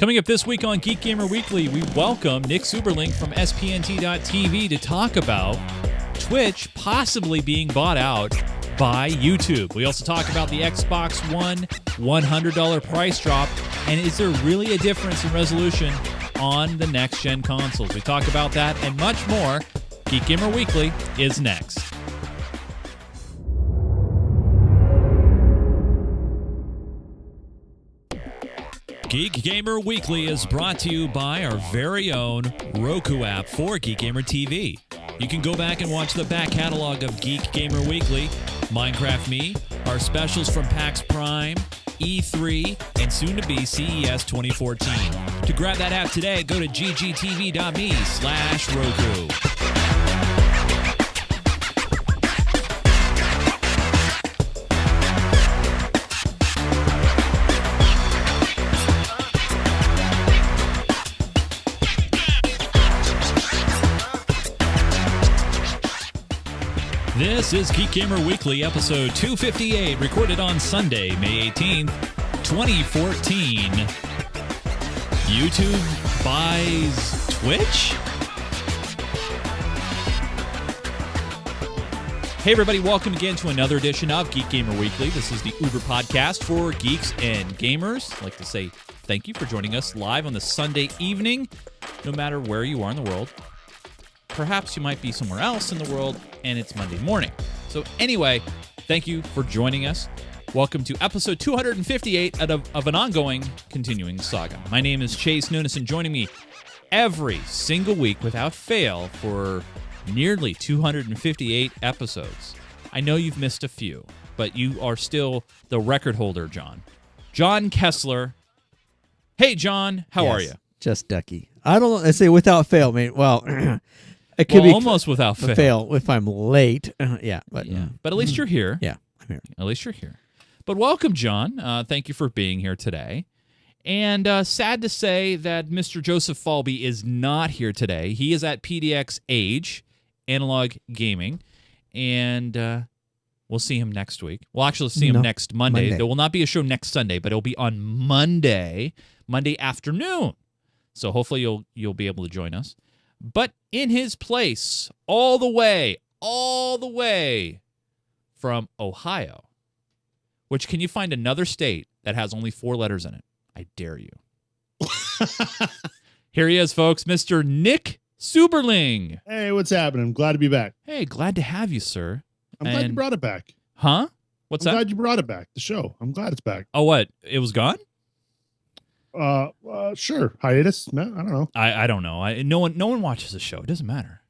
Coming up this week on Geek Gamer Weekly, we welcome Nick Seuberling from SPNT.TV to talk about Twitch possibly being bought out by YouTube. We also talk about the Xbox One $100 price drop, and is there really a difference in resolution on the next-gen consoles? We talk about that and much more. Geek Gamer Weekly is next. Geek Gamer Weekly is brought to you by our very own Roku app for Geek Gamer TV. You can go back and watch the back catalog of Geek Gamer Weekly, Minecraft Me, our specials from PAX Prime, E3, and soon-to-be CES 2014. To grab that app today, go to ggtv.me/Roku. This is Geek Gamer Weekly, episode 258, recorded on Sunday, May 18th, 2014. YouTube buys Twitch? Hey everybody, welcome again to another edition of Geek Gamer Weekly. This is the Uber podcast for geeks and gamers. I'd like to say thank you for joining us live on the Sunday evening, no matter where you are in the world. Perhaps you might be somewhere else in the world, and it's Monday morning. So anyway, thank you for joining us. Welcome to episode 258 of an ongoing, continuing saga. My name is Chase Nunes, and joining me every single week without fail for nearly 258 episodes. I know you've missed a few, but you are still the record holder, John. John Kessler. Hey, John, how are you? Just ducky. I don't know. I say without fail, mate. Well, it could be almost without fail if I'm late. But at least you're here. Yeah, I'm here. At least you're here. But welcome, John. Thank you for being here today. And sad to say that Mr. Joseph Falbey is not here today. He is at PDX Age, Analog Gaming, and we'll see him next week. We'll actually see him next Monday. There will not be a show next Sunday, but it'll be on Monday afternoon. So hopefully you'll be able to join us. But in his place, all the way from Ohio, which can you find another state that has only 4 letters in it? I dare you. Here he is, folks, Mr. Nick Seuberling. Hey, what's happening? I'm glad to be back. Hey, glad to have you, sir. I'm glad you brought it back. Huh? What's that? I'm glad you brought it back, the show. I'm glad it's back. Oh, what? It was gone? Sure. Hiatus? No, I don't know. I don't know. No one watches the show. It doesn't matter.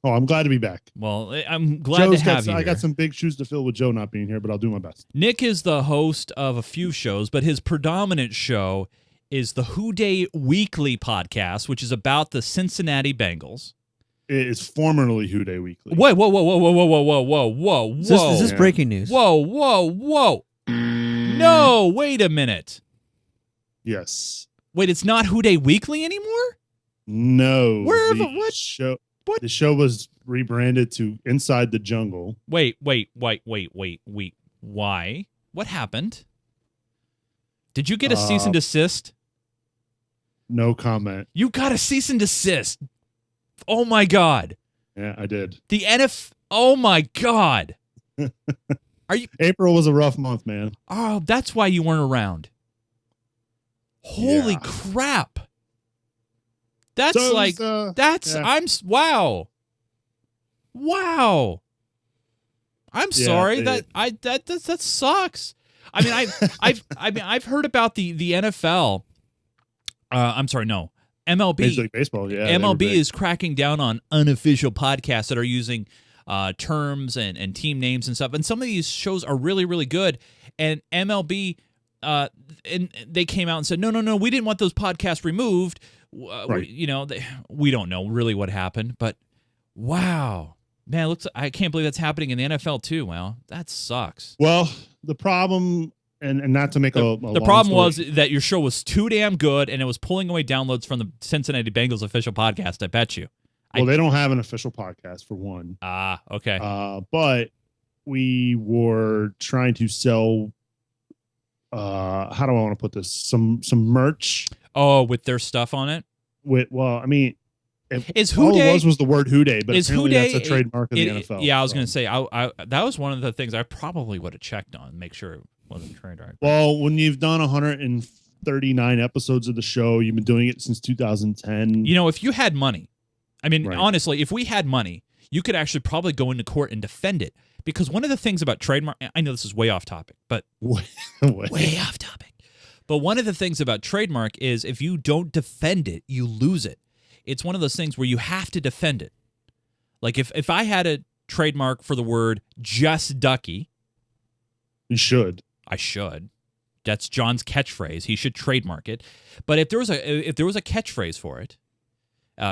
Oh, I'm glad to be back. Well, I'm glad to have you I here. got some big shoes to fill with Joe not being here, but I'll do my best. Nick is the host of a few shows, but his predominant show is the Who Day Weekly podcast, which is about the Cincinnati Bengals. It is formerly Who Day Weekly. Whoa. Is this breaking news? Whoa. No, wait a minute. Yes. Wait, it's not Who Day Weekly anymore? No. What? What? The show was rebranded to Inside the Jungle. Wait. Why? What happened? Did you get a cease and desist? No comment. You got a cease and desist. Oh my God. Yeah, I did. The NFL. Oh my God. Are you? April was a rough month, man. Oh, that's why you weren't around. Holy crap. That's wow. I'm sorry that sucks. I mean, I've heard about the NFL. I'm sorry, no. MLB. Major League Baseball, yeah. MLB is cracking down on unofficial podcasts that are using terms and team names and stuff. And some of these shows are really, really good. And MLB, and they came out and said, no, we didn't want those podcasts removed. Right. We don't know really what happened, but wow. Man, I can't believe that's happening in the NFL too. Well, that sucks. Well, the problem, and not to make the problem was that your show was too damn good, and it was pulling away downloads from the Cincinnati Bengals official podcast. I bet you. Well, they don't have an official podcast for one. Okay. But we were trying to sell how do I want to put this? Some merch Oh, with their stuff on it. well, I mean, Is all Who it Day was the word Who Day, but is apparently Who Day that's a trademark of the it- NFL. Yeah, I was going to so. say I that was one of the things I probably would have checked on, make sure it wasn't trademark. Well, when you've done 139 episodes of the show, you've been doing it since 2010. You know, if you had money, I mean, Right. honestly, if we had money, you could actually probably go into court and defend it. Because one of the things about trademark, I know this is way off topic, but way off topic. But one of the things about trademark is if you don't defend it, you lose it. It's one of those things where you have to defend it. Like if I had a trademark for the word just ducky, You should. I should. That's John's catchphrase. He should trademark it. But if there was a catchphrase for it,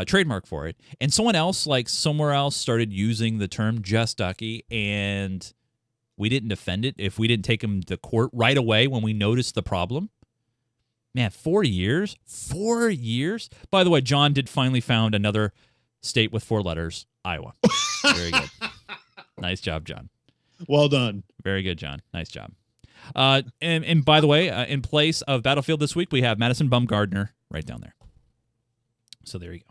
trademark for it, and someone else like somewhere else started using the term just ducky, and we didn't defend it, if we didn't take him to court right away when we noticed the problem, man, 4 years? 4 years? By the way, John did finally found another state with 4 letters, Iowa. Very good. Nice job, John. Well done. Very good, John. Nice job. And by the way, in place of Battlefield this week, we have Madison Bumgardner right down there. So there you go.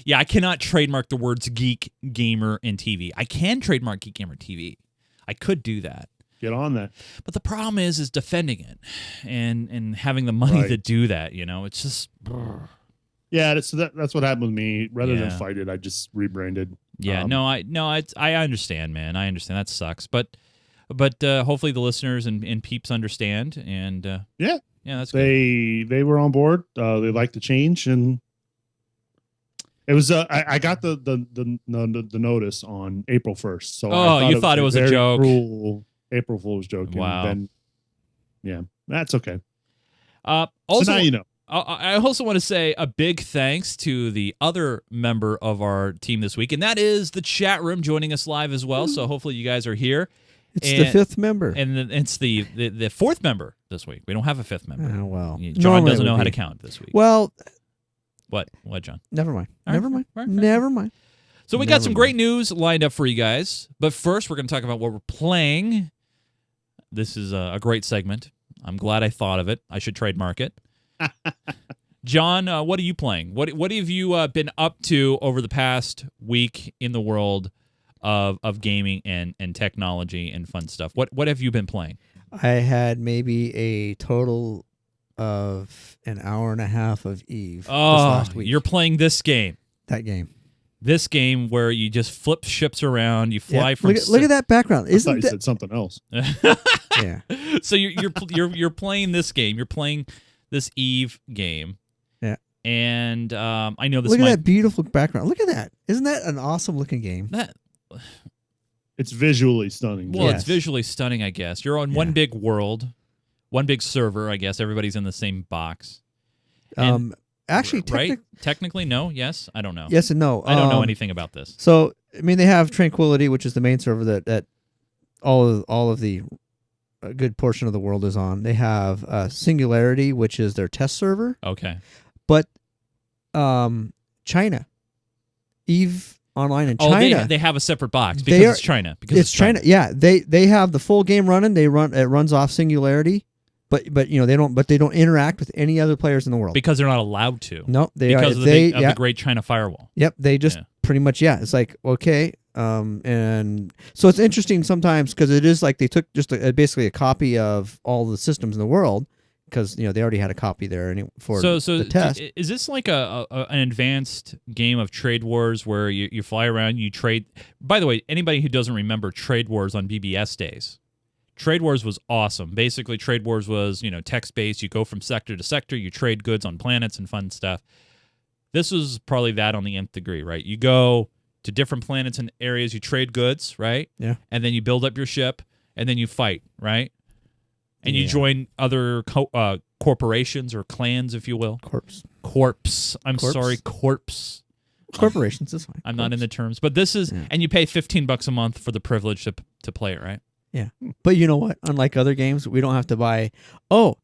Yeah, I cannot trademark the words Geek, Gamer, and TV. I can trademark Geek, Gamer, TV. I could do that. Get on that. But the problem is defending it and having the money to do that. You know, it's just. Yeah, that's what happened with me. Rather than Yeah. fight it, I just rebranded. Yeah, I understand, man. I understand that sucks, but hopefully the listeners and peeps understand, and yeah, that's good. They were on board. They liked the change, and it was. I got the notice on April 1st. So you thought it was a very joke. Cruel April Fool's joke. Wow. And then, yeah, that's okay. Also, So now you know. I also want to say a big thanks to the other member of our team this week, and that is the chat room joining us live as well. So hopefully you guys are here. It's the 5th member. And it's the 4th member this week. We don't have a 5th member. Oh, well. John Normally doesn't it know would how to be. count this week. Well, What, John? never mind. All right, Never mind. fair. Never mind. So we got some great news lined up for you guys. But first, we're going to talk about what we're playing. This is a great segment. I'm glad I thought of it. I should trademark it. John, what are you playing? What have you been up to over the past week in the world of gaming and technology and fun stuff? What have you been playing? I had maybe a total of an hour and a half of Eve this last week. You're playing this game. That game. This game where you just flip ships around, you fly Yeah. from. Look at that background. I thought Isn't you that? said something else. Yeah. So you're playing this game. You're playing this Eve game. Yeah. And I know this. Look at that beautiful background. Look at that. Isn't that an awesome looking game? That It's visually stunning. well, Yes. it's visually stunning. I guess you're on one big world, one big server. I guess everybody's in the same box. And- Actually, right? Technically, no. Yes, I don't know. Yes and no. I don't know anything about this. So, I mean, they have Tranquility, which is the main server that all of the a good portion of the world is on. They have Singularity, which is their test server. Okay. But China, Eve Online in China, they have a separate box They because are- it's China. Because it's China. Yeah, they have the full game running. It runs off Singularity, but you know they don't interact with any other players in the world. because they're not allowed to. No, they because are. of They the Great China Firewall. Yep, they just Yeah. pretty much It's like okay, and so it's interesting sometimes because it is like they took just basically a copy of all the systems in the world because you know they already had a copy there for the test. Is this like an advanced game of Trade Wars where you fly around, you trade? By the way, anybody who doesn't remember Trade Wars on BBS days, Trade Wars was awesome. Basically, Trade Wars was text-based. You go from sector to sector, you trade goods on planets and fun stuff. This was probably that on the nth degree, right? You go to different planets and areas, you trade goods, right? Yeah. And then you build up your ship, and then you fight, right? And you Yeah. join other corporations or clans, if you will. Corpse I'm Corpse? sorry, corpse. corporations is fine. I'm not in the terms, but this is, and you pay $15 a month for the privilege to play it, right? Yeah, but you know what? Unlike other games, we don't have to buy. Oh,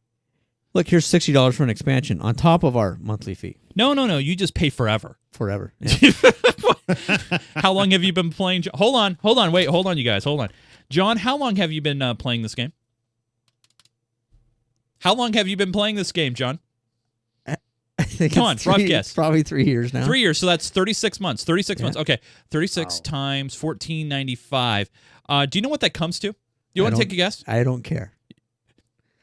look, here's $60 for an expansion on top of our monthly fee No. You just pay forever. forever. Yeah. How long have you been playing? Hold on, wait, hold on, you guys, hold on. John, how long have you been playing this game? How long have you been playing this game, John? I think Come on, rough guess. Probably 3 years now. 3 years, so that's 36 months. 36 months. Okay, 36 times $14.95. Do you know what that comes to? You want to take a guess? I don't care.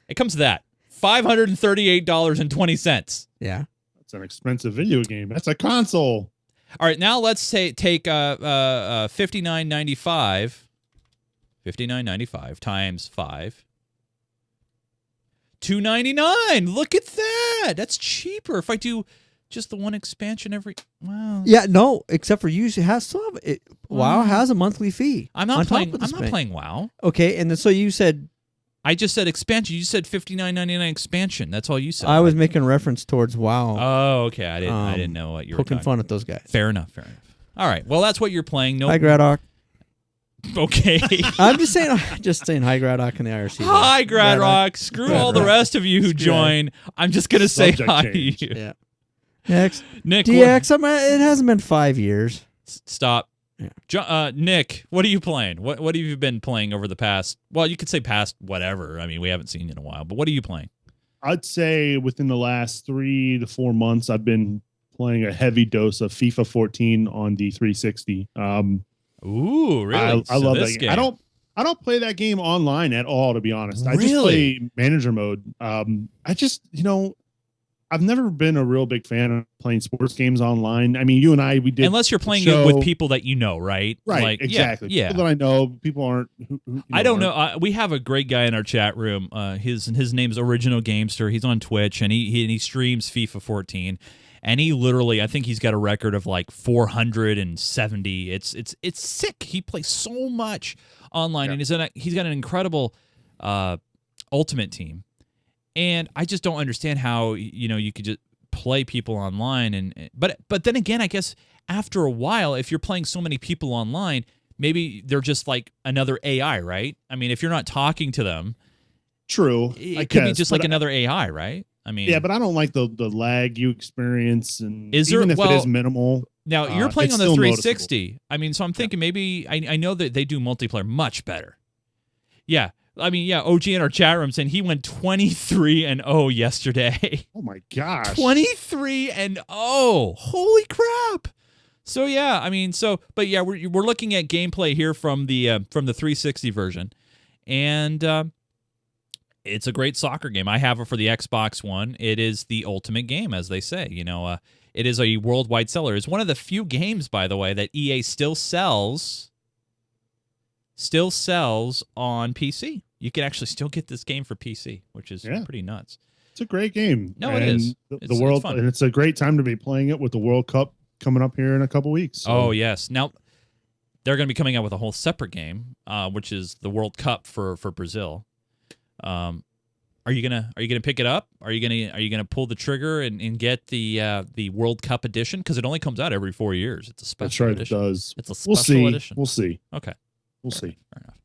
It comes to that. $538.20. Yeah. That's an expensive video game. That's a console. All right, now let's say take $59.95. $59.95 times 5. $2.99. Look at that. That's cheaper. If I do just the one expansion every Yeah, no, except for you have some. WoW has a monthly fee. I'm not playing WoW. Okay, and then so you said I just said expansion. You said $59.99 expansion. That's all you said. I was making reference towards WoW. Oh, okay. I didn't know what you were poking fun at those guys. Fair enough. All right. Well, that's what you're playing. No. Hi, Graddock. Okay. I'm just saying hi, Graddock in the IRC. Hi, Graddock. Screw all the rest of you who join. I'm just gonna say hi to you. Yeah. Next, Nick. DX. It hasn't been 5 years. Stop. Yeah. Nick, what are you playing? What have you been playing over the past? Well, you could say past whatever. I mean, we haven't seen you in a while. But what are you playing? I'd say within the last 3 to 4 months, I've been playing a heavy dose of FIFA 14 on the 360. Ooh, really? I love that game. I don't play that game online at all, to be honest. I just play manager mode. I just, I've never been a real big fan of playing sports games online. I mean, you and I, we did. Unless you're playing it with people that you know, right? Right, like, exactly. Yeah. People that I know, people aren't. I don't know. We have a great guy in our chat room. His name's Original Gamester. He's on Twitch, and he streams FIFA 14. And he literally, I think he's got a record of like 470. It's sick. He plays so much online, and he's got an incredible Ultimate Team. And I just don't understand how you could just play people online. But then again, I guess after a while, if you're playing so many people online, maybe they're just like another AI, right? I mean, if you're not talking to them, true, it could be just like another AI, right? I mean, yeah, but I don't like the lag you experience, and is there, even if it is minimal. Now you're playing on the 360. Noticeable. I mean, so I'm thinking maybe I know that they do multiplayer much better. Yeah, I mean, yeah. OG in our chat room saying he went 23-0 yesterday. Oh my gosh, 23-0! Holy crap! So yeah, I mean, but yeah, we're looking at gameplay here from the 360 version, and. It's a great soccer game. I have it for the Xbox One. It is the ultimate game, as they say. It is a worldwide seller. It's one of the few games, by the way, that EA still sells on PC. You can actually still get this game for PC, which is pretty nuts. It's a great game. No, it is. The world, and it's a great time to be playing it with the World Cup coming up here in a couple weeks. So. Oh yes. Now they're going to be coming out with a whole separate game, which is the World Cup for Brazil. Are you gonna pick it up? Are you gonna pull the trigger and get the World Cup edition? Because it only comes out every 4 years. It's a special edition. It does. It's a special edition. We'll see. Okay. We'll see. Fair enough.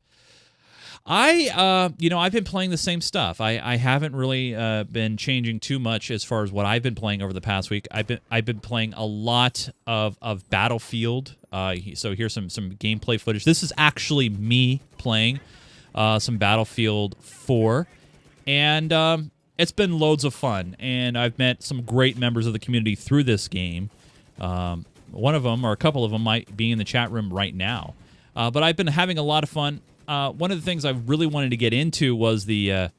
I've been playing the same stuff. I haven't really been changing too much as far as what I've been playing over the past week. I've been playing a lot of Battlefield. So here's some gameplay footage. This is actually me playing some Battlefield 4, and it's been loads of fun. And I've met some great members of the community through this game. One of them, or a couple of them, might be in the chat room right now. But I've been having a lot of fun. One of the things I really wanted to get into was the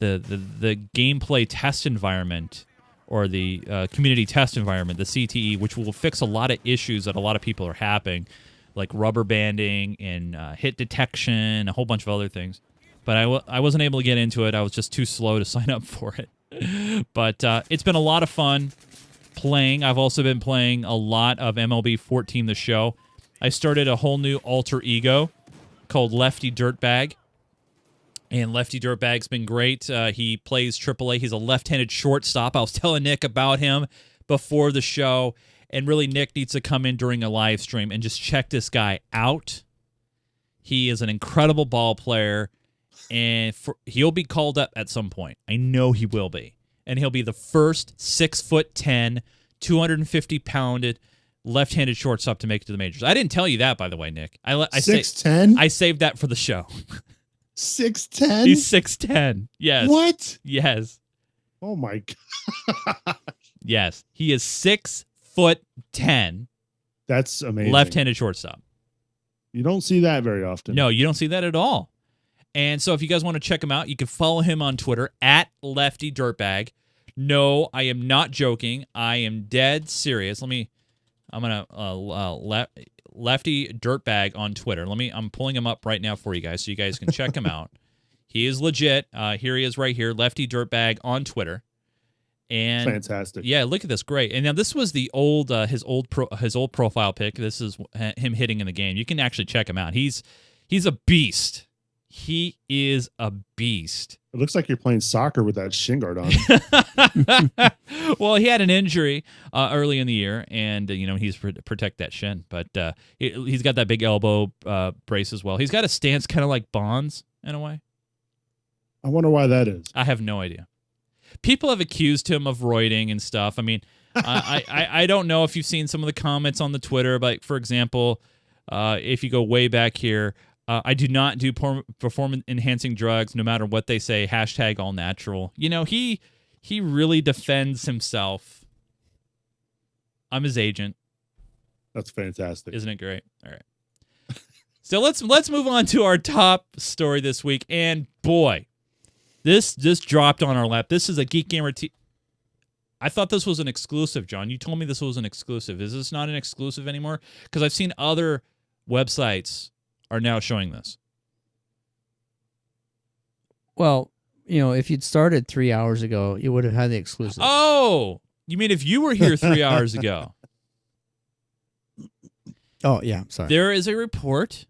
gameplay test environment, or the community test environment, the CTE, which will fix a lot of issues that a lot of people are having, like rubber banding and hit detection, a whole bunch of other things. But I wasn't able to get into it. I was just too slow to sign up for it. But it's been a lot of fun playing. I've also been playing a lot of MLB 14 The Show. I started a whole new alter ego called Lefty Dirtbag. And Lefty Dirtbag's been great. He plays AAA. He's a left-handed shortstop. I was telling Nick about him before the show. And really, Nick needs to come in during a live stream and just check this guy out. He is an incredible ball player. And he'll be called up at some point. I know he will be. And he'll be the first 6'10", 250-pounded left-handed shortstop to make it to the majors. I didn't tell you that, by the way, Nick. 6'10"? I saved that for the show. 6'10"? He's 6'10". Yes. What? Yes. Oh my god. Yes, he is 6'10". That's amazing. Left-handed shortstop. You don't see that very often. No, you don't see that at all. And so if you guys want to check him out, you can follow him on Twitter at LeftyDirtbag. No, I am not joking. I am dead serious. I'm gonna Lefty Dirtbag on Twitter. I'm pulling him up right now for you guys so you guys can check him out. He is legit. Here he is right here, Lefty Dirtbag on Twitter. And fantastic. Yeah, look at this, great. And now this was the old his old profile pic. This is him hitting in the game. You can actually check him out. He's a beast. He is a beast. It looks like you're playing soccer with that shin guard on. Well, he had an injury early in the year, and he's to protect that shin. But he's got that big elbow brace as well. He's got a stance kind of like Bonds in a way. I wonder why that is. I have no idea. People have accused him of roiding and stuff. I mean, I don't know if you've seen some of the comments on the Twitter, but for example, if you go way back here, I do not do performance-enhancing drugs, no matter what they say. # all natural. He really defends himself. I'm his agent. That's fantastic. Isn't it great? All right. So let's move on to our top story this week. And boy, this just dropped on our lap. This is a Geek Gamer. I thought this was an exclusive, John. You told me this was an exclusive. Is this not an exclusive anymore? Because I've seen other websites are now showing this. Well, if you'd started 3 hours ago, you would have had the exclusive. Oh, you mean if you were here 3 hours ago? Oh, yeah, sorry. There is a report.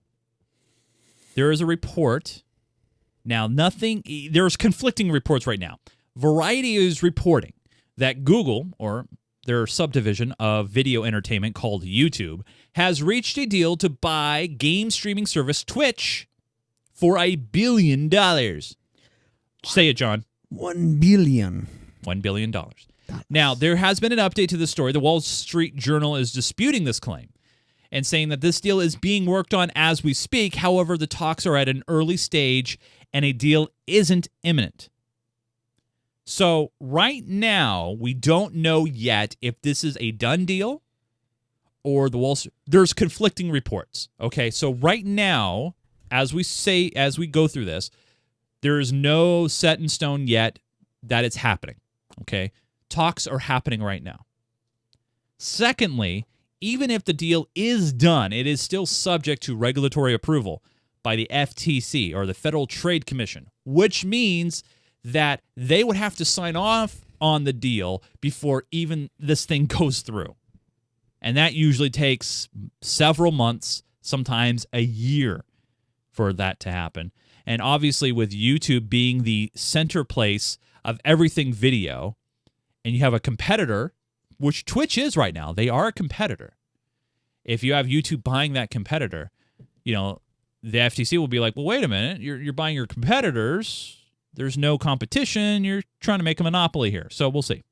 Now, there's conflicting reports right now. Variety is reporting that Google, or their subdivision of video entertainment called YouTube, has reached a deal to buy game streaming service Twitch for $1 billion. Say it, John. $1 billion. $1 billion. Now, there has been an update to the story. The Wall Street Journal is disputing this claim and saying that this deal is being worked on as we speak. However, the talks are at an early stage and a deal isn't imminent. So right now, we don't know yet if this is a done deal or there's conflicting reports. Okay, so right now, as we go through this, there is no set in stone yet that it's happening. Okay, talks are happening right now. Secondly, even if the deal is done, it is still subject to regulatory approval by the FTC, or the Federal Trade Commission, which means that they would have to sign off on the deal before even this thing goes through. And that usually takes several months, sometimes a year, for that to happen. And obviously with YouTube being the center place of everything video, and you have a competitor, which Twitch is right now, they are a competitor. If you have YouTube buying that competitor, the FTC will be like, well, wait a minute, you're buying your competitors. There's no competition. You're trying to make a monopoly here. So we'll see.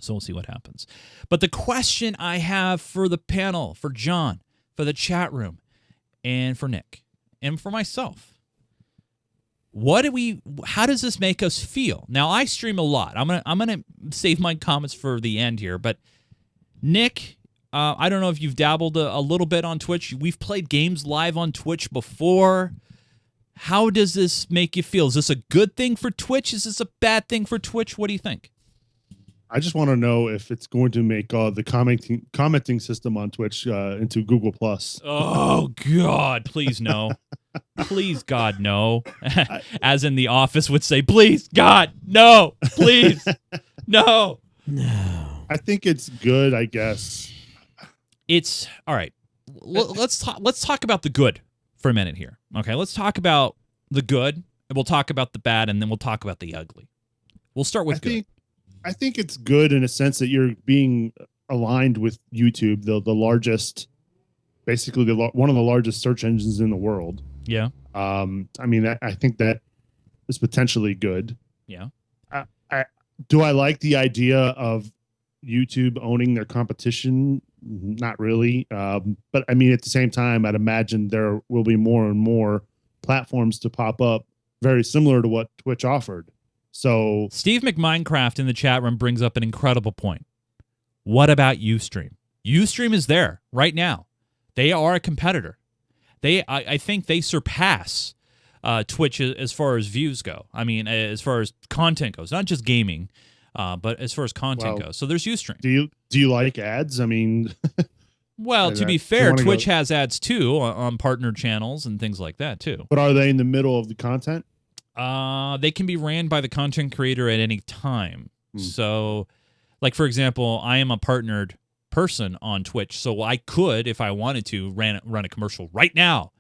We'll see what happens. But the question I have for the panel, for John, for the chat room, and for Nick, and for myself, how does this make us feel? Now, I stream a lot. I'm gonna save my comments for the end here. But Nick, I don't know if you've dabbled a little bit on Twitch. We've played games live on Twitch before. How does this make you feel? Is this a good thing for Twitch? Is this a bad thing for Twitch? What do you think? I just want to know if it's going to make the commenting system on Twitch into Google Plus. Oh, God, please no. Please, God, no. As in The Office would say, please, God, no, please, no. No. I think it's good, I guess. It's all right. Let's talk about the good for a minute here. Okay, let's talk about the good, and we'll talk about the bad, and then we'll talk about the ugly. We'll start with good. I think it's good in a sense that you're being aligned with YouTube, the largest, basically one of the largest search engines in the world. Yeah. I think that is potentially good. Yeah. Do I like the idea of YouTube owning their competition? Not really. But I mean, at the same time, I'd imagine there will be more and more platforms to pop up very similar to what Twitch offered. So Steve McMinecraft in the chat room brings up an incredible point. What about Ustream? Ustream is there right now. They are a competitor. I think they surpass Twitch as far as views go. I mean, as far as content goes, not just gaming, but as far as content goes. So there's Ustream. Do you like ads? I mean, well, to be fair, Twitch has ads too on partner channels and things like that too. But are they in the middle of the content? They can be ran by the content creator at any time. So, like for example, I am a partnered person on Twitch, so I could, if I wanted to, run a commercial right now,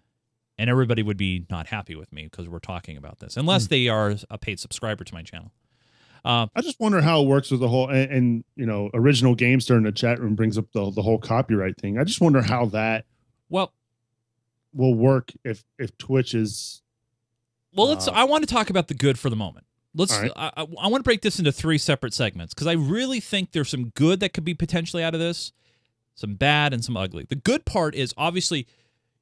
and everybody would be not happy with me because we're talking about this, unless they are a paid subscriber to my channel. I just wonder how it works with the whole and Original Gamester in the chat room brings up the whole copyright thing. I just wonder how that will work if Twitch is. Well, I want to talk about the good for the moment. Right. I want to break this into 3 separate segments because I really think there's some good that could be potentially out of this, some bad, and some ugly. The good part is obviously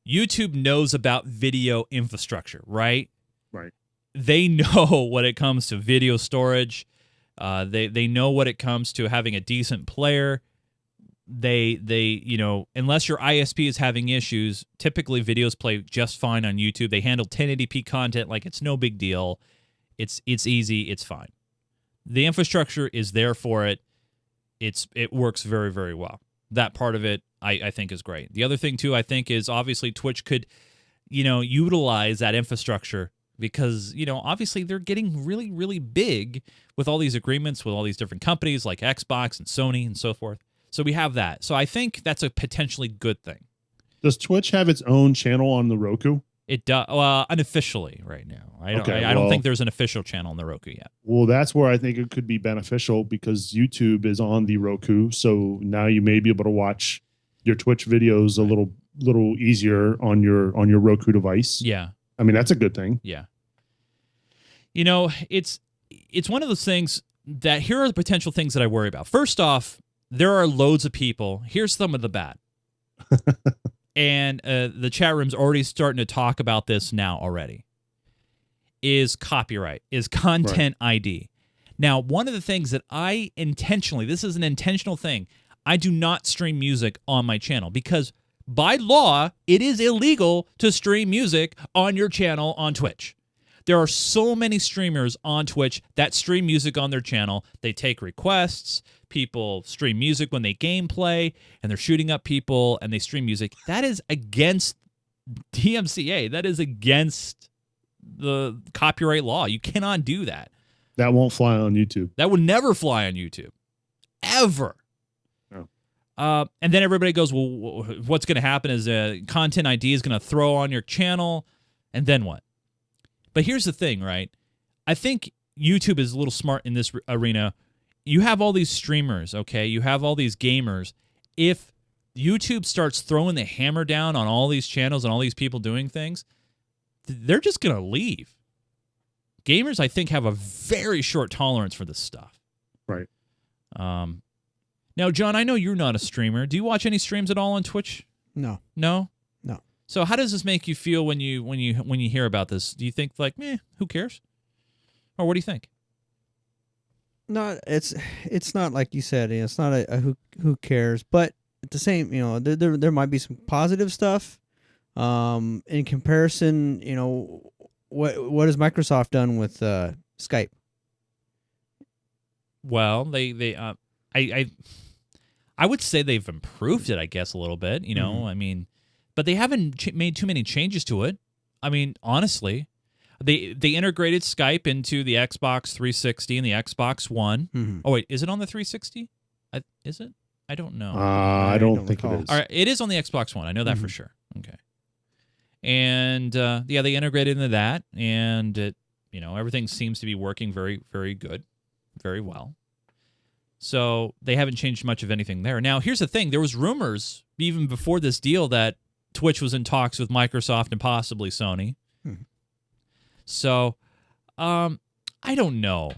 YouTube knows about video infrastructure, right? Right. They know when it comes to video storage. They know when it comes to having a decent player. They unless your ISP is having issues, typically videos play just fine on YouTube. They handle 1080p content like it's no big deal. It's easy. It's fine. The infrastructure is there for it. It works very, very well. That part of it, I think, is great. The other thing, too, I think, is obviously Twitch could, utilize that infrastructure because, obviously they're getting really, really big with all these agreements with all these different companies like Xbox and Sony and so forth. So we have that. So I think that's a potentially good thing. Does Twitch have its own channel on the Roku? It does, unofficially right now. I don't think there's an official channel on the Roku yet. Well, that's where I think it could be beneficial because YouTube is on the Roku, so now you may be able to watch your Twitch videos a little easier on your Roku device. Yeah, I mean that's a good thing. Yeah, it's one of those things that here are the potential things that I worry about. First off, there are loads of people. Here's some of the bad. And the chat room's already starting to talk about this now already, is copyright, is content ID. Now, one of the things that I intentionally, this is an intentional thing, I do not stream music on my channel because by law, it is illegal to stream music on your channel on Twitch. There are so many streamers on Twitch that stream music on their channel. They take requests. People stream music when they gameplay, and they're shooting up people, and they stream music. That is against DMCA. That is against the copyright law. You cannot do that. That won't fly on YouTube. That would never fly on YouTube. Ever. No. And then everybody goes, well, what's going to happen is content ID is going to throw on your channel, and then what? But here's the thing, right? I think YouTube is a little smart in this arena. You have all these streamers, okay? You have all these gamers. If YouTube starts throwing the hammer down on all these channels and all these people doing things, they're just going to leave. Gamers, I think, have a very short tolerance for this stuff. Right. Now, John, I know you're not a streamer. Do you watch any streams at all on Twitch? No. No? No. So how does this make you feel when you hear about this? Do you think like, who cares? Or what do you think? No, it's not like you said. It's not a who cares, but at the same, there might be some positive stuff. In comparison, what has Microsoft done with Skype? Well, I would say they've improved it, I guess, a little bit. I mean, but they haven't made too many changes to it. I mean, honestly, they integrated Skype into the Xbox 360 and the Xbox One. Mm-hmm. Oh wait, is it on the 360? Is it? I don't know. I don't think it is. All right, it is on the Xbox One. I know that for sure. Okay. And they integrated into that, and everything seems to be working very, very good, very well. So they haven't changed much of anything there. Now, here's the thing: there was rumors even before this deal that Twitch was in talks with Microsoft and possibly Sony. So, I don't know.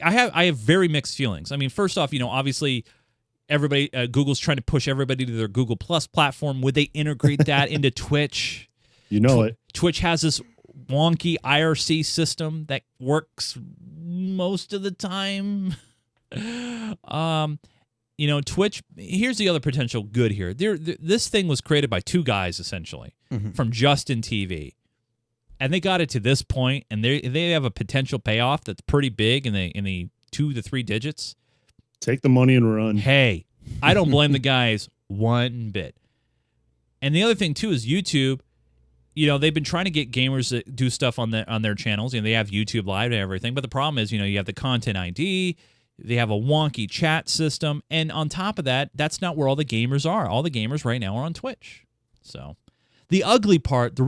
I have very mixed feelings. I mean, first off, obviously, everybody Google's trying to push everybody to their Google Plus platform. Would they integrate that into Twitch? It. Twitch has this wonky IRC system that works most of the time. Twitch, here's the other potential good here. This thing was created by two guys, essentially, from Justin TV. And they got it to this point, and they have a potential payoff that's pretty big in the 2 to 3 digits. Take the money and run. Hey, I don't blame the guys one bit. And the other thing, too, is YouTube. They've been trying to get gamers to do stuff on their channels. They have YouTube Live and everything. But the problem is, you have the content ID. They have a wonky chat system. And on top of that, that's not where all the gamers are. All the gamers right now are on Twitch. So the ugly part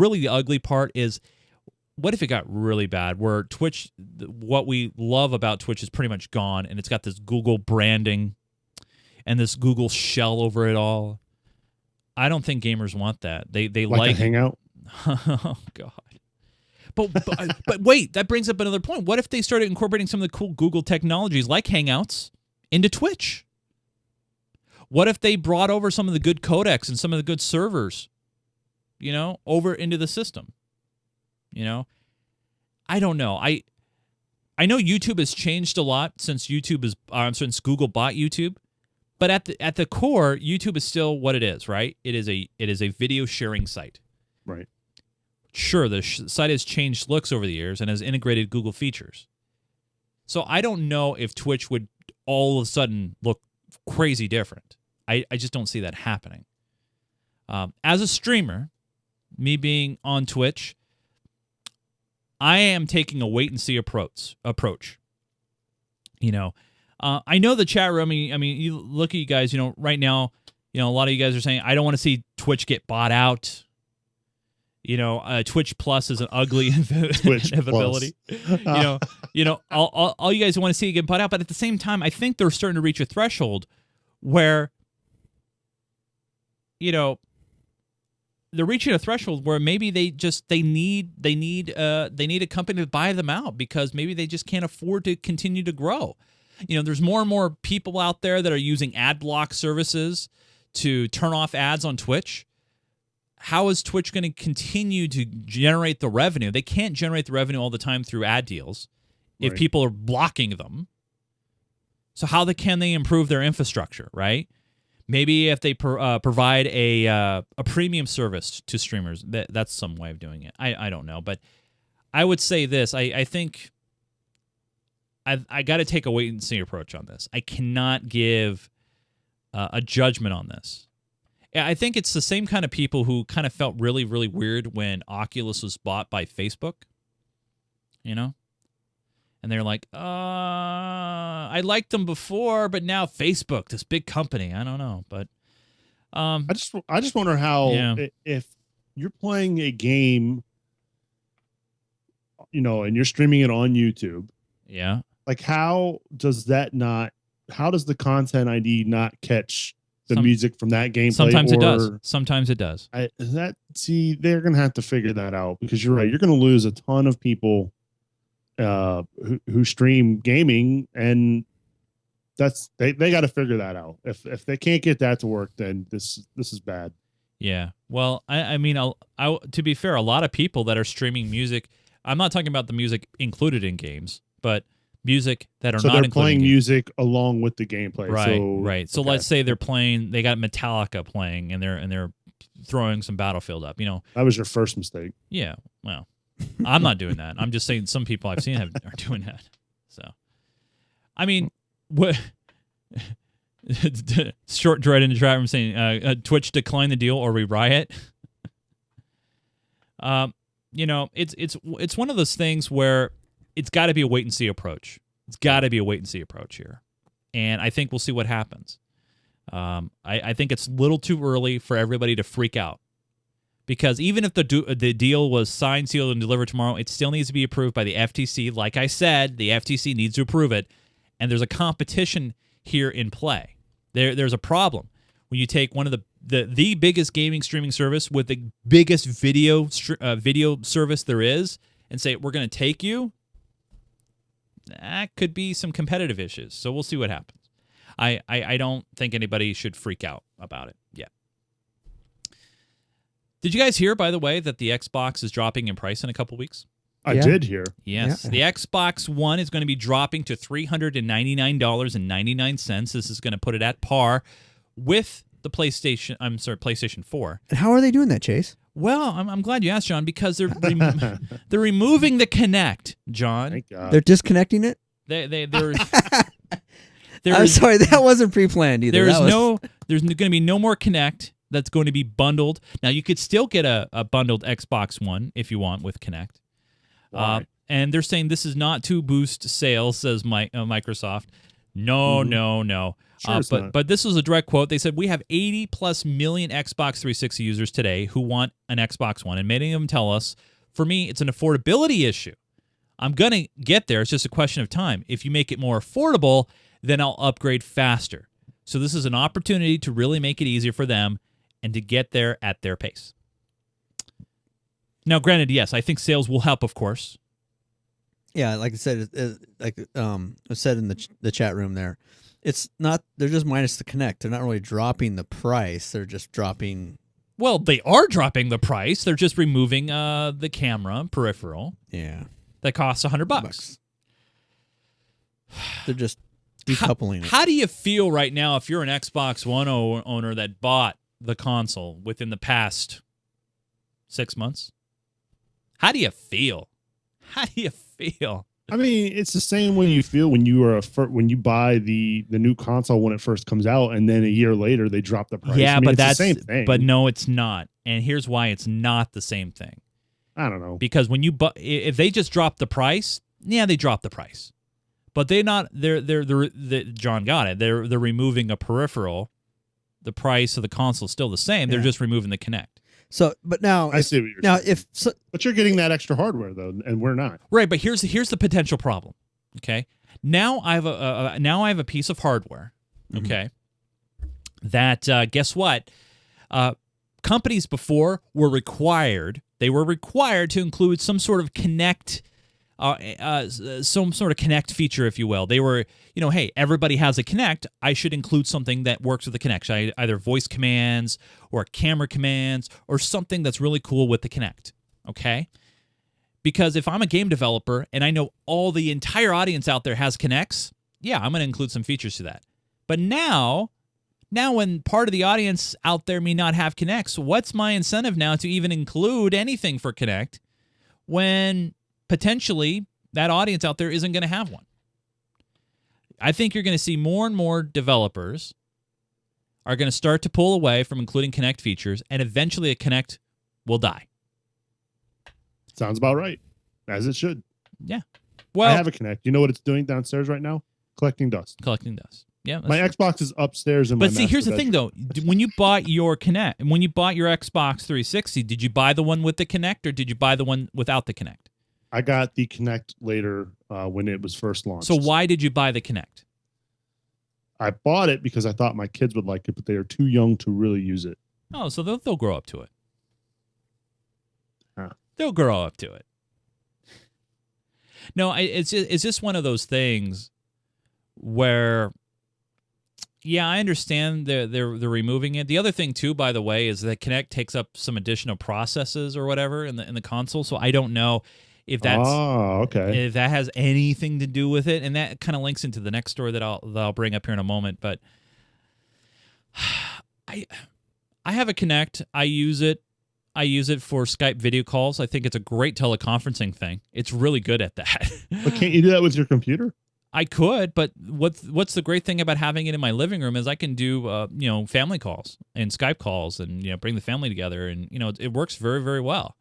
is, what if it got really bad where Twitch, what we love about Twitch is pretty much gone, and it's got this Google branding and this Google shell over it all. I don't think gamers want that. They like a hangout. Oh God. But wait, that brings up another point. What if they started incorporating some of the cool Google technologies like Hangouts into Twitch? What if they brought over some of the good codecs and some of the good servers, over into the system? I don't know. I know YouTube has changed a lot since since Google bought YouTube, but at the core, YouTube is still what it is, right? It is a video sharing site. Right. Sure, the site has changed looks over the years and has integrated Google features. So I don't know if Twitch would all of a sudden look crazy different. I just don't see that happening. As a streamer, me being on Twitch, I am taking a wait-and-see approach. I know the chat room, I mean, you look at you guys, right now, a lot of you guys are saying, I don't want to see Twitch get bought out. Twitch Plus is an ugly inevitability. All you guys want to see it get bought out, but at the same time, I think they're starting to reach a threshold where, they're reaching a threshold where maybe they need a company to buy them out because maybe they just can't afford to continue to grow. There's more and more people out there that are using ad block services to turn off ads on Twitch. How is Twitch going to continue to generate the revenue? They can't generate the revenue all the time through ad deals if people are blocking them. So how can they improve their infrastructure, right? Maybe if they provide a premium service to streamers, that's some way of doing it. I don't know, but I would say this. I think I got to take a wait-and-see approach on this. I cannot give a judgment on this. I think it's the same kind of people who kind of felt really, really weird when Oculus was bought by Facebook, And they're like, I liked them before, but now Facebook, this big company, I don't know. But I just wonder how if you're playing a game, and you're streaming it on YouTube. Yeah. Like, how does the content ID not catch the music from that gameplay? Sometimes it does. Sometimes it does. They're going to have to figure that out because you're right. You're going to lose a ton of people who stream gaming, and they got to figure that out. If they can't get that to work, then this is bad. Yeah. Well, I mean, to be fair, a lot of people that are streaming music, I'm not talking about the music included in games, but music that are not included. So they're playing music along with the gameplay. Right. So let's say they got Metallica playing and they're throwing some Battlefield up, That was your first mistake. Yeah. Well, I'm not doing that. I'm just saying some people I've seen are doing that. So, I mean, what Short Dread in the chat room saying Twitch decline the deal or we riot. It's one of those things where it's got to be a wait and see approach. It's got to be a wait and see approach here, and I think we'll see what happens. I think it's a little too early for everybody to freak out, because even if the deal was signed, sealed, and delivered tomorrow, it still needs to be approved by the FTC. Like I said, the FTC needs to approve it, and there's a competition here in play. There's a problem when you take one of the biggest gaming streaming service with the biggest video service there is and say, we're going to take you. That could be some competitive issues. So we'll see what happens. I don't think anybody should freak out about it yet. Did you guys hear, by the way, that the Xbox is dropping in price in a couple weeks? I did hear. Yes. The Xbox One is going to be dropping to $399.99. This is going to put it at par with the PlayStation 4. And how are they doing that, Chase? Well, I'm glad you asked, John, because they're removing the Kinect, John. Thank God. They're disconnecting it? They're I'm sorry, that wasn't pre-planned either. There's going to be no more Kinect that's going to be bundled. Now, you could still get a bundled Xbox One if you want with Kinect. And they're saying this is not to boost sales, says Microsoft. No. Sure But this was a direct quote. They said, we have 80+ million Xbox 360 users today who want an Xbox One. And many of them tell us, for me, it's an affordability issue. I'm going to get there. It's just a question of time. If you make it more affordable, then I'll upgrade faster. So this is an opportunity to really make it easier for them and to get there at their pace. Now, granted, yes, I think sales will help, of course. Yeah, like I said, I said in the chat room there, it's not. They're just minus the Kinect. They're not really dropping the price. They're just dropping. Well, they are dropping the price. They're just removing the camera peripheral. Yeah, that costs $100. They're just decoupling it. How do you feel right now if you're an Xbox One owner that bought the console within the past 6 months? How do you feel? How do you feel? I mean, it's the same way you feel when you when you buy the new console when it first comes out, and then a year later they drop the price. Yeah, I mean, but it's that's the same thing. But no, it's not. And here's why it's not the same thing. I don't know. Because when you if they just drop the price, yeah, they drop the price. But they're John got it. They're removing a peripheral. The price of the console is still the same. They're just removing the Kinect. So, but now I see what you're saying. But you're getting that extra hardware though, and we're not. Right, but here's the potential problem. Okay, now I have a piece of hardware. Okay, that guess what? Companies before were required. They were required to include some sort of Kinect. Some sort of Kinect feature, if you will. They were, hey, everybody has a Kinect. I should include something that works with the Kinect, either voice commands or camera commands or something that's really cool with the Kinect, okay? Because if I'm a game developer and I know the entire audience out there has Kinects, yeah, I'm going to include some features to that. But now when part of the audience out there may not have Kinects, what's my incentive now to even include anything for Kinect when potentially that audience out there isn't going to have one? I think you're going to see more and more developers are going to start to pull away from including Kinect features, and eventually a Kinect will die. Sounds about right, as it should. Yeah. Well, I have a Kinect. You know what it's doing downstairs right now? Collecting dust. Collecting dust. Yeah. My Xbox is upstairs in But see, here's the thing, though. When you bought your Kinect, when you bought your Xbox 360, did you buy the one with the Kinect or did you buy the one without the Kinect? I got the Kinect later when it was first launched. So why did you buy the Kinect? I bought it because I thought my kids would like it, but they are too young to really use it. Oh, so they'll grow up to it. Huh. They'll grow up to it. No, it's just one of those things where, yeah, I understand they're removing it. The other thing too, by the way, is that Kinect takes up some additional processes or whatever in the console. So I don't know if that's if that has anything to do with it, and that kind of links into the next story that I'll bring up here in a moment. But I have a Kinect. I use it for Skype video calls. I think it's a great teleconferencing thing. It's really good at that. But can't you do that with your computer? I could, but what's the great thing about having it in my living room is I can do family calls and Skype calls and bring the family together, and it works very, very well.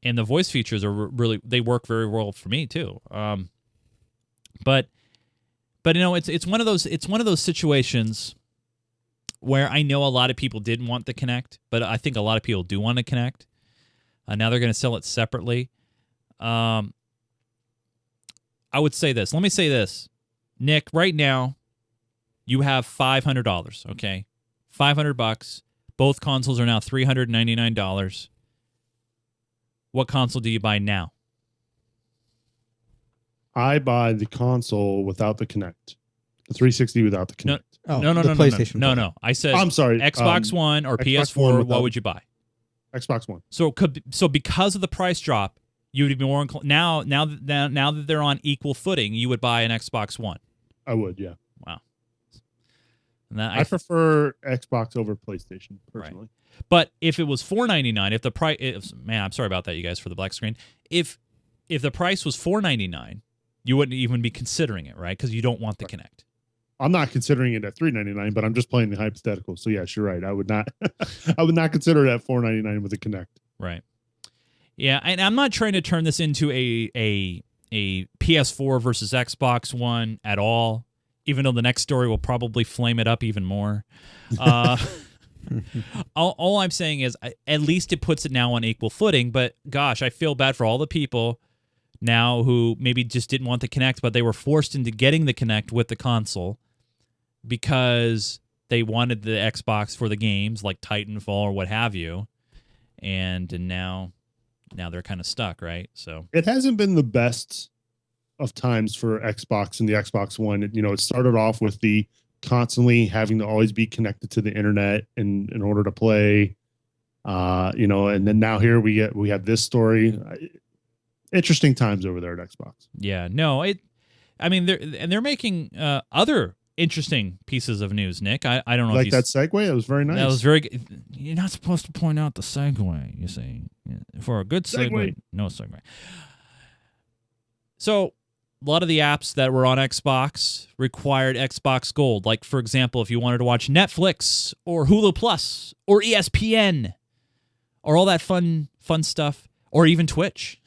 And the voice features are they work very well for me too. But it's one of those situations where I know a lot of people didn't want the Kinect, but I think a lot of people do want to Kinect. Now they're going to sell it separately. I would say this. Let me say this. Nick, right now, you have $500, okay? $500. Both consoles are now $399. What console do you buy now? I buy the console without the Kinect. The 360 without the Kinect. No. PlayStation. No. I said I'm sorry. Xbox One or Xbox PS4, One what would you buy? Xbox One. So because of the price drop, you would be more now that they're on equal footing, you would buy an Xbox One. I would, yeah. Wow. And that, I prefer Xbox over PlayStation personally. Right. But if it was $4.99, if the price, man, I'm sorry about that, you guys, for the black screen. If the price was $4.99, you wouldn't even be considering it, right? Because you don't want the Kinect. I'm not considering it at $3.99, but I'm just playing the hypothetical. So yes, you're right. I would not, I would not consider it at $4.99 with a Kinect. Right. Yeah, and I'm not trying to turn this into a PS4 versus Xbox One at all. Even though the next story will probably flame it up even more. All I'm saying is at least it puts it now on equal footing, but gosh, I feel bad for all the people now who maybe just didn't want the Kinect, but they were forced into getting the Kinect with the console because they wanted the Xbox for the games like Titanfall or what have you, and now they're kind of stuck, right? So it hasn't been the best of times for Xbox and the Xbox One. It started off with the constantly having to always be connected to the internet in order to play, and then now here we have this story. Interesting times over there at Xbox. Yeah, no, they're making other interesting pieces of news, Nick. I don't know like if that segue. It was very nice. That was very good. You're not supposed to point out the segue, you see. For a good segue. No segue. So a lot of the apps that were on Xbox required Xbox Gold. Like, for example, if you wanted to watch Netflix or Hulu Plus or ESPN or all that fun stuff, or even Twitch,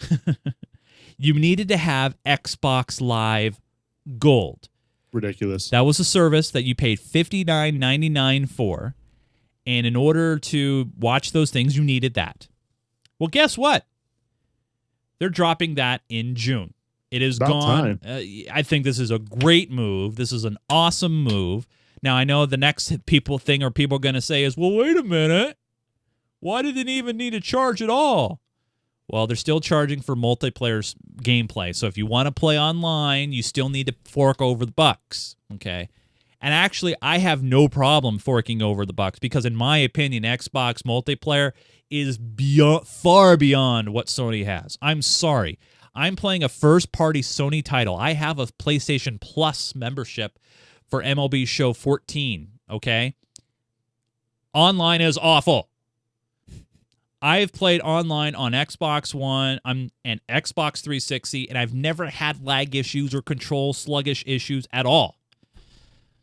you needed to have Xbox Live Gold. Ridiculous. That was a service that you paid $59.99 for, and in order to watch those things, you needed that. Well, guess what? They're dropping that in June. It is gone. I think this is a great move. This is an awesome move. Now, I know the next people are going to say is, well, wait a minute. Why did it even need to charge at all? Well, they're still charging for multiplayer gameplay. So if you want to play online, you still need to fork over the bucks, okay? And actually, I have no problem forking over the bucks because in my opinion, Xbox multiplayer is far beyond what Sony has. I'm sorry. I'm playing a first-party Sony title. I have a PlayStation Plus membership for MLB Show 14, okay? Online is awful. I've played online on Xbox One and Xbox 360, and I've never had lag issues or control sluggish issues at all.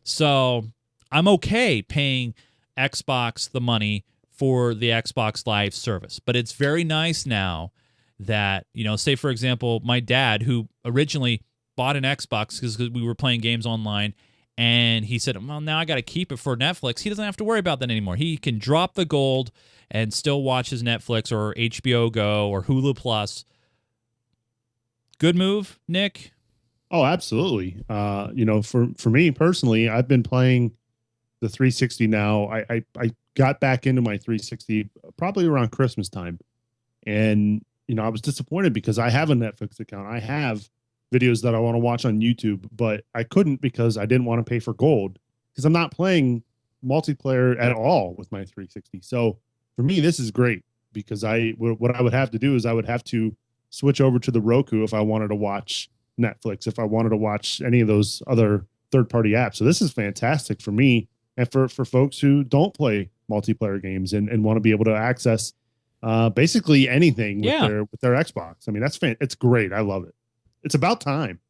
So I'm okay paying Xbox the money for the Xbox Live service. But it's very nice now that, say, for example, my dad, who originally bought an Xbox because we were playing games online, and he said, well, now I got to keep it for Netflix. He doesn't have to worry about that anymore. He can drop the gold and still watch his Netflix or HBO Go or Hulu Plus. Good move, Nick? Oh, absolutely. For me personally, I've been playing the 360 now. I got back into my 360 probably around Christmas time. And, I was disappointed because I have a Netflix account. I have videos that I want to watch on YouTube, but I couldn't because I didn't want to pay for gold because I'm not playing multiplayer at all with my 360. So for me, this is great because what I would have to do is I would have to switch over to the Roku if I wanted to watch Netflix, if I wanted to watch any of those other third-party apps. So this is fantastic for me and for folks who don't play multiplayer games and want to be able to access basically anything with their Xbox. I mean, it's great. I love it. It's about time.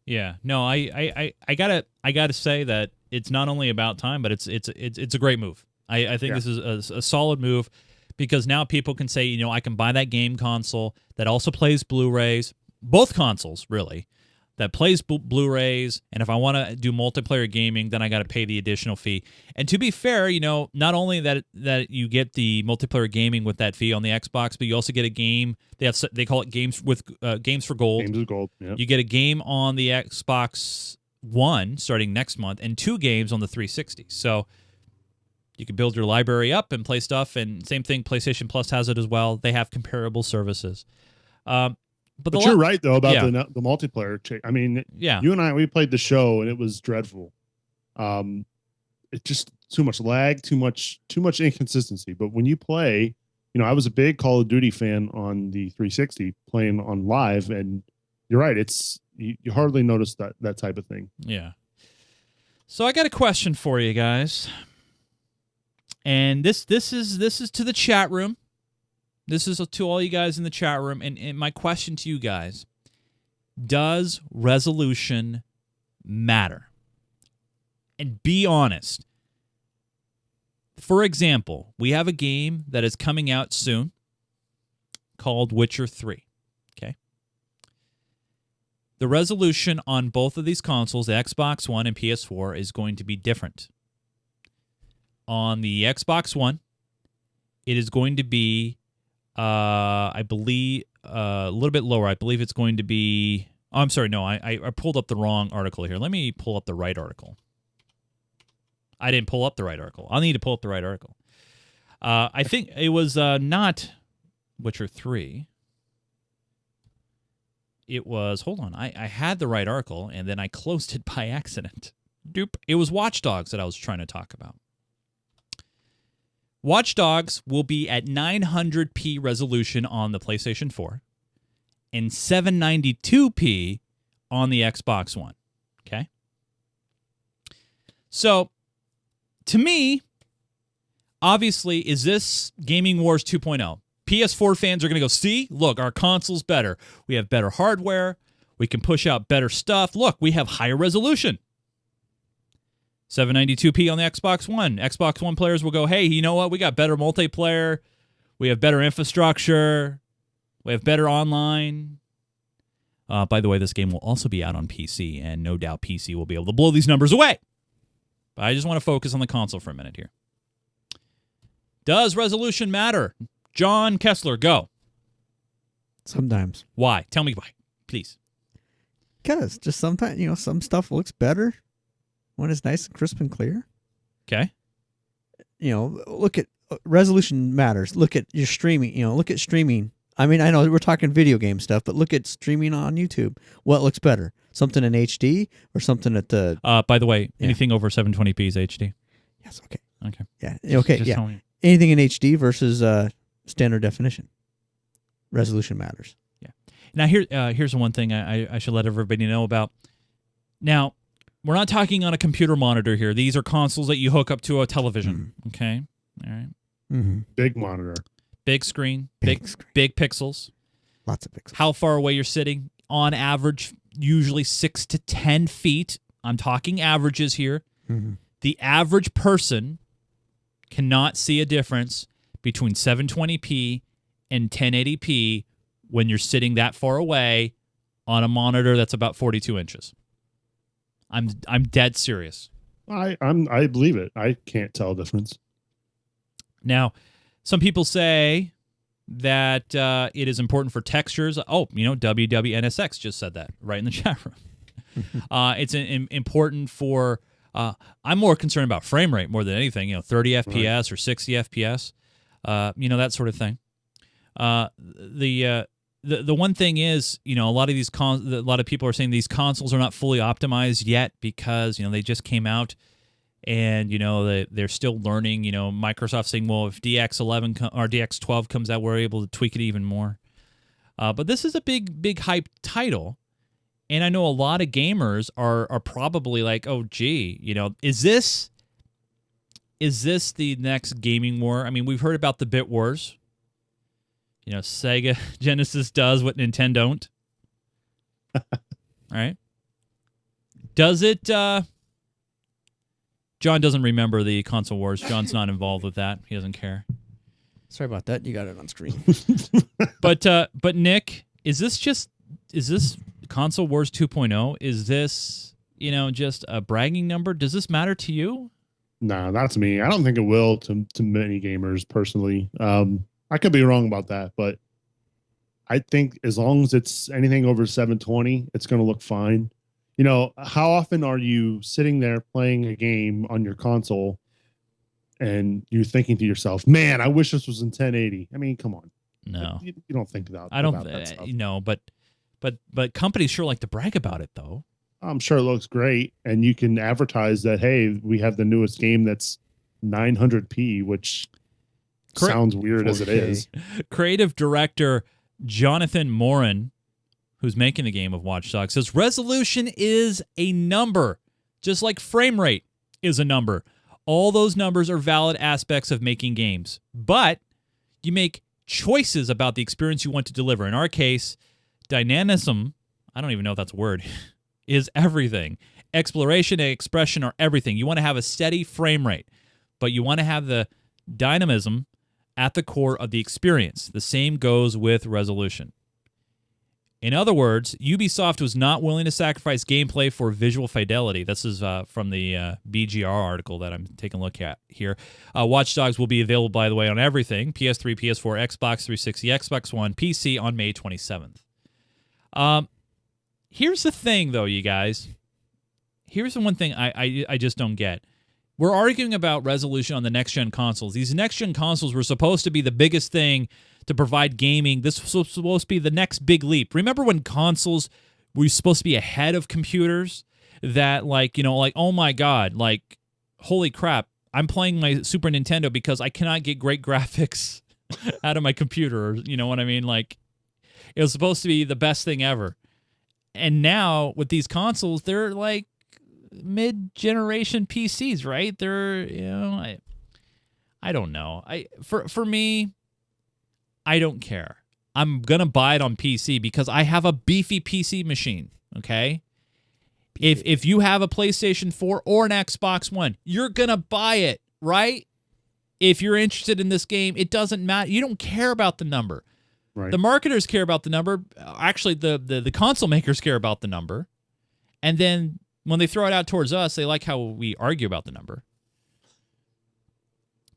Yeah. No, I gotta say that it's not only about time, but it's a great move. I think this is a solid move because now people can say, I can buy that game console that also plays Blu-rays, both consoles really, that plays Blu-rays, and if I want to do multiplayer gaming, then I got to pay the additional fee. And to be fair, not only that you get the multiplayer gaming with that fee on the Xbox, but you also get a game. They call it games for gold. Games with gold. Yep. You get a game on the Xbox One starting next month, and 2 games on the 360. So you can build your library up and play stuff, and same thing, PlayStation Plus has it as well. They have comparable services. But you're right, though, about the multiplayer. I mean, you and I, we played the show, and it was dreadful. It's just too much lag, too much inconsistency. But when you play, I was a big Call of Duty fan on the 360 playing on live, and you're right. It's you hardly notice that type of thing. Yeah. So I got a question for you guys. And this is to the chat room. This is to all you guys in the chat room. And my question to you guys, does resolution matter? And be honest. For example, we have a game that is coming out soon called Witcher 3. Okay. The resolution on both of these consoles, the Xbox One and PS4, is going to be different. On the Xbox One, it is going to be, I believe, a little bit lower. I believe it's going to be... Oh, I'm sorry. No, I pulled up the wrong article here. Let me pull up the right article. I didn't pull up the right article. I'll need to pull up the right article. I think it was not Witcher 3. It was... Hold on. I had the right article, and then I closed it by accident. Doop. It was Watch Dogs that I was trying to talk about. Watch Dogs will be at 900p resolution on the PlayStation 4 and 792p on the Xbox One. Okay? So, to me, obviously, is this Gaming Wars 2.0? PS4 fans are going to go, see, look, our console's better. We have better hardware. We can push out better stuff. Look, we have higher resolution. 792p on the Xbox One. Xbox One players will go, hey, you know what? We got better multiplayer. We have better infrastructure. We have better online. By the way, this game will also be out on PC, and no doubt PC will be able to blow these numbers away. But I just want to focus on the console for a minute here. Does resolution matter? John Kessler, go. Sometimes. Why? Tell me why, please. Because just sometimes, some stuff looks better when it's nice and crisp and clear. Okay. Look at resolution matters. Look at your streaming. Look at streaming. I mean, I know we're talking video game stuff, but look at streaming on YouTube. What looks better? Something in HD or something at the... By the way, anything over 720p is HD. Yes, okay. Okay. Yeah, okay, Just yeah. Anything in HD versus standard definition. Resolution matters. Yeah. Now, here's the one thing I should let everybody know about. Now, we're not talking on a computer monitor here. These are consoles that you hook up to a television. Mm-hmm. Okay? All right. Mm-hmm. Big monitor. Big screen. Big pixels. Lots of pixels. How far away you're sitting. On average, usually 6 to 10 feet. I'm talking averages here. Mm-hmm. The average person cannot see a difference between 720p and 1080p when you're sitting that far away on a monitor that's about 42 inches. I'm dead serious. I believe it. I can't tell a difference. Now, some people say that it is important for textures. Oh, WWNSX just said that right in the chat room. It's important for... I'm more concerned about frame rate more than anything. 30 FPS or 60 FPS. That sort of thing. The one thing is, a lot of people are saying these consoles are not fully optimized yet because they just came out, and they're still learning. Microsoft saying, well, if DX11 or DX12 comes out, we're able to tweak it even more. But this is a big hype title, and I know a lot of gamers are probably like, oh, gee, is this the next gaming war? I mean, we've heard about the Bit Wars. Sega Genesis does what Nintendo don't. All right. Does it... John doesn't remember the console wars. John's not involved with that. He doesn't care. Sorry about that. You got it on screen. But Nick, is this console wars 2.0? Is this, just a bragging number? Does this matter to you? No, not to me. I don't think it will to many gamers personally. I could be wrong about that, but I think as long as it's anything over 720, it's going to look fine. How often are you sitting there playing a game on your console and you're thinking to yourself, man, I wish this was in 1080? I mean, come on. No. You don't think about I don't, about that stuff. But companies sure like to brag about it, though. I'm sure it looks great, and you can advertise that, hey, we have the newest game that's 900p, which sounds weird as it is. Creative director Jonathan Morin, who's making the game of Watch Dogs, says resolution is a number, just like frame rate is a number. All those numbers are valid aspects of making games, but you make choices about the experience you want to deliver. In our case, dynamism, I don't even know if that's a word, is everything. Exploration and expression are everything. You want to have a steady frame rate, but you want to have the dynamism at the core of the experience. The same goes with resolution. In other words, Ubisoft was not willing to sacrifice gameplay for visual fidelity. This is from the BGR article that I'm taking a look at here. Watch Dogs will be available, by the way, on everything: PS3, PS4, Xbox 360, Xbox One, PC on May 27th. Here's the thing, though, you guys. Here's the one thing I just don't get. We're arguing about resolution on the next-gen consoles. These next-gen consoles were supposed to be the biggest thing to provide gaming. This was supposed to be the next big leap. Remember when consoles were supposed to be ahead of computers? That, oh my God, holy crap, I'm playing my Super Nintendo because I cannot get great graphics out of my computer. You know what I mean? It was supposed to be the best thing ever. And now, with these consoles, they're mid-generation PCs, right? They're, I don't know. For me, I don't care. I'm going to buy it on PC because I have a beefy PC machine, okay? If you have a PlayStation 4 or an Xbox One, you're going to buy it, right? If you're interested in this game, it doesn't matter. You don't care about the number. Right. The marketers care about the number. Actually, the console makers care about the number. And then when they throw it out towards us, they like how we argue about the number.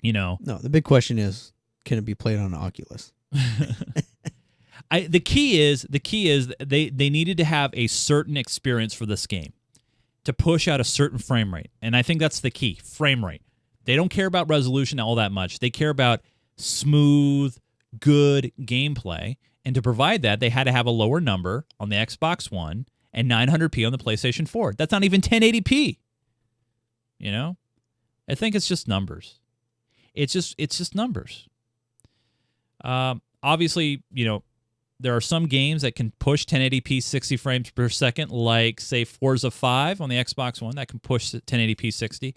No, the big question is, can it be played on an Oculus? The key is they needed to have a certain experience for this game to push out a certain frame rate. And I think that's the key, frame rate. They don't care about resolution all that much. They care about smooth, good gameplay. And to provide that, they had to have a lower number on the Xbox One and 900p on the PlayStation 4. That's not even 1080p. I think it's just numbers. It's just numbers. Obviously, there are some games that can push 1080p 60 frames per second, like, say, Forza 5 on the Xbox One. That can push 1080p 60.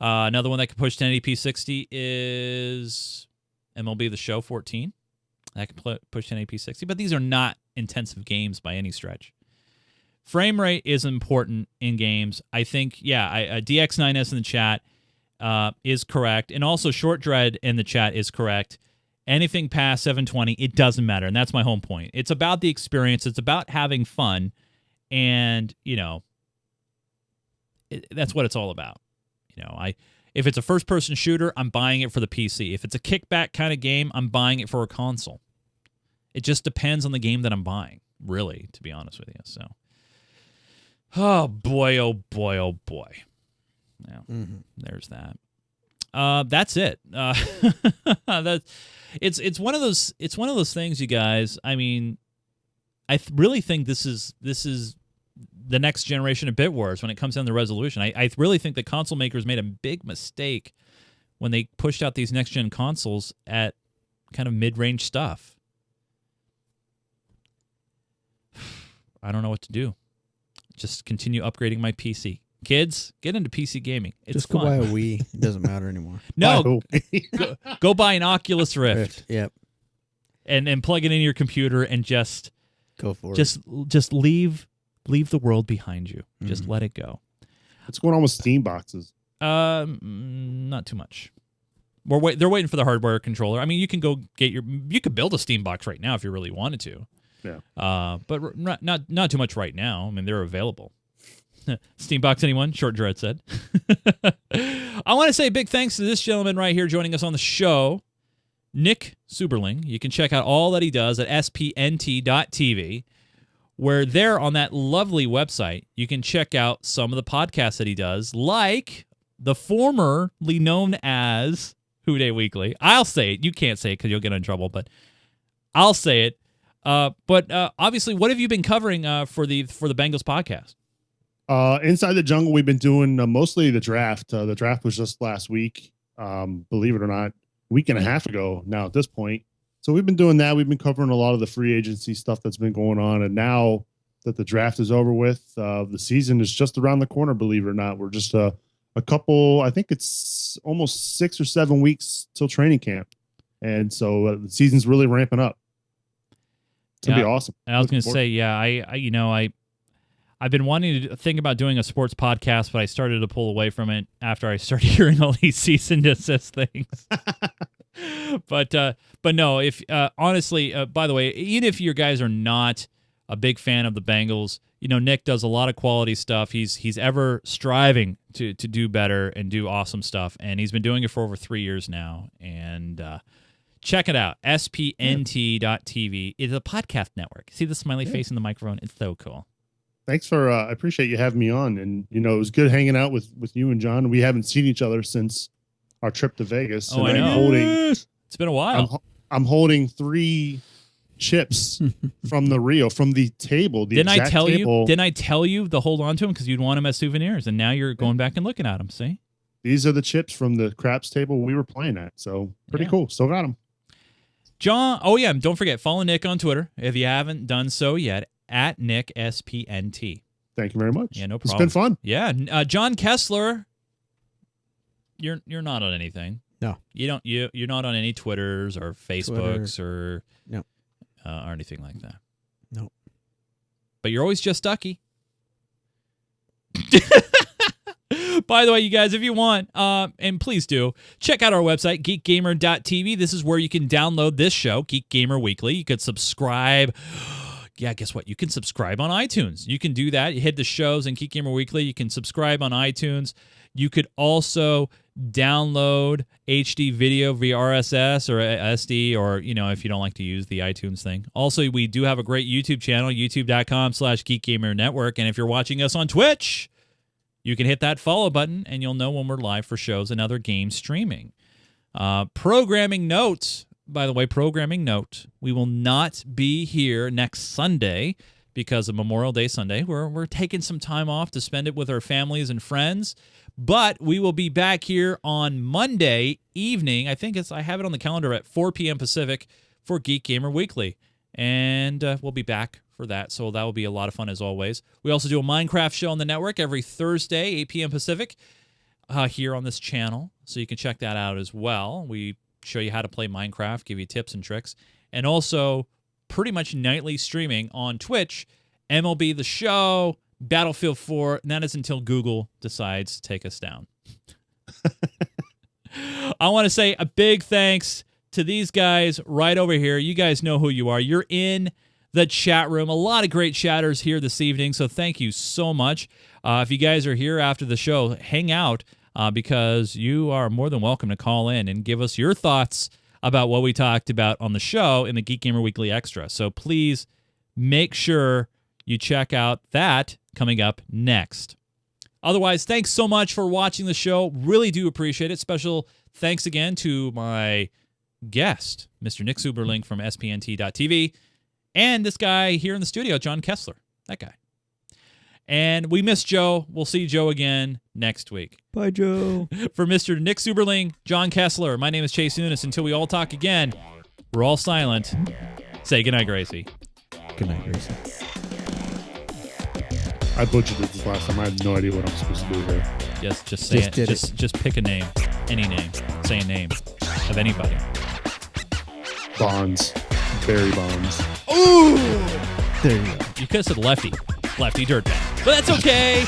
Another one that can push 1080p 60 is MLB The Show 14. That can push 1080p 60. But these are not intensive games by any stretch. Frame rate is important in games. I think, DX9S in the chat is correct. And also Short Dread in the chat is correct. Anything past 720, it doesn't matter. And that's my home point. It's about the experience. It's about having fun. And, that's what it's all about. If it's a first-person shooter, I'm buying it for the PC. If it's a kickback kind of game, I'm buying it for a console. It just depends on the game that I'm buying, really, to be honest with you. So, oh boy, oh boy, oh boy. Yeah, There's that. That's it. It's one of those. It's one of those things, you guys. I mean, I really think this is the next generation of Bit Wars when it comes down to resolution. I really think the console makers made a big mistake when they pushed out these next gen consoles at kind of mid range stuff. I don't know what to do. Just continue upgrading my PC. Kids, get into PC gaming. It's just go fun. buy a Wii. It doesn't matter anymore. No, go buy an Oculus Rift. Yep. And plug it into your computer and just go for it. Just leave the world behind you. Just let it go. What's going on with Steam boxes? Not too much. They're waiting for the hardware controller. I mean, you can go get you could build a Steam box right now if you really wanted to. Yeah. But not too much right now. I mean, they're available. Steambox, anyone? Short Dread said. I want to say big thanks to this gentleman right here joining us on the show, Nick Seuberling. You can check out all that he does at spnt.tv, where there on that lovely website, you can check out some of the podcasts that he does, like the formerly known as Who Day Weekly. I'll say it. You can't say it because you'll get in trouble, but I'll say it. But obviously, what have you been covering for the Bengals podcast? Inside the Jungle, we've been doing mostly the draft. The draft was just last week. Believe it or not, week and a half ago now at this point. So we've been doing that. We've been covering a lot of the free agency stuff that's been going on. And now that the draft is over with, the season is just around the corner, believe it or not. We're just a couple, I think it's almost 6 or 7 weeks till training camp. And so the season's really ramping up. It's going to be awesome. I was going to say, I've been wanting to think about doing a sports podcast, but I started to pull away from it after I started hearing all these cease and desist things. But no, if honestly, by the way, even if you guys are not a big fan of the Bengals, Nick does a lot of quality stuff. He's ever striving to do better and do awesome stuff, and he's been doing it for over 3 years now. And check it out, spnt.tv. It's a podcast network. See the smiley face in the microphone? It's so cool. Thanks for, I appreciate you having me on. And, it was good hanging out with you and John. We haven't seen each other since our trip to Vegas. Oh, I know. It's been a while. I'm holding 3 chips from the table. Didn't I tell you to hold on to them because you'd want them as souvenirs? And now you're going back and looking at them, see? These are the chips from the craps table we were playing at. So pretty cool. Still got them. John, don't forget, follow Nick on Twitter if you haven't done so yet. At Nick SPNT. Thank you very much. Yeah, no problem. It's been fun. Yeah, John Kessler. You're not on anything. No, you're not on any Twitters or Facebooks or anything like that. No, but you're always just Ducky. By the way, you guys, if you want, and please do, check out our website, geekgamer.tv. This is where you can download this show, Geek Gamer Weekly. You could subscribe. Yeah, guess what? You can subscribe on iTunes. You can do that. You hit the shows in Geek Gamer Weekly. You can subscribe on iTunes. You could also download HD video via RSS or SD, or, if you don't like to use the iTunes thing. Also, we do have a great YouTube channel, youtube.com/GeekGamerNetwork. And if you're watching us on Twitch, you can hit that follow button, and you'll know when we're live for shows and other game streaming. Programming notes. By the way, programming note, we will not be here next Sunday because of Memorial Day Sunday. We're taking some time off to spend it with our families and friends, but we will be back here on Monday evening. I have it on the calendar at 4 p.m. Pacific for Geek Gamer Weekly, and we'll be back for that, so that will be a lot of fun as always. We also do a Minecraft show on the network every Thursday, 8 p.m. Pacific, here on this channel, so you can check that out as well. We show you how to play Minecraft, give you tips and tricks, and also pretty much nightly streaming on Twitch, MLB The Show, Battlefield 4, and that is until Google decides to take us down. I want to say a big thanks to these guys right over here. You guys know who you are. You're in the chat room. A lot of great chatters here this evening, so thank you so much. If you guys are here after the show, hang out. Because you are more than welcome to call in and give us your thoughts about what we talked about on the show in the Geek Gamer Weekly Extra. So please make sure you check out that coming up next. Otherwise, thanks so much for watching the show. Really do appreciate it. Special thanks again to my guest, Mr. Nick Seuberling from spnt.tv, and this guy here in the studio, John Kessler, that guy. And we miss Joe. We'll see Joe again next week. Bye, Joe. For Mr. Nick Seuberling, John Kessler, my name is Chase Nunes. Until we all talk again, we're all silent. Say goodnight, Gracie. Good night, Gracie. I butchered it this last time. I have no idea what I'm supposed to do here. Just say it. Just pick a name. Any name. Say a name of anybody. Bonds. Barry Bonds. Ooh! There you go. You could have said Lefty. Lefty Dirtbag. But that's okay.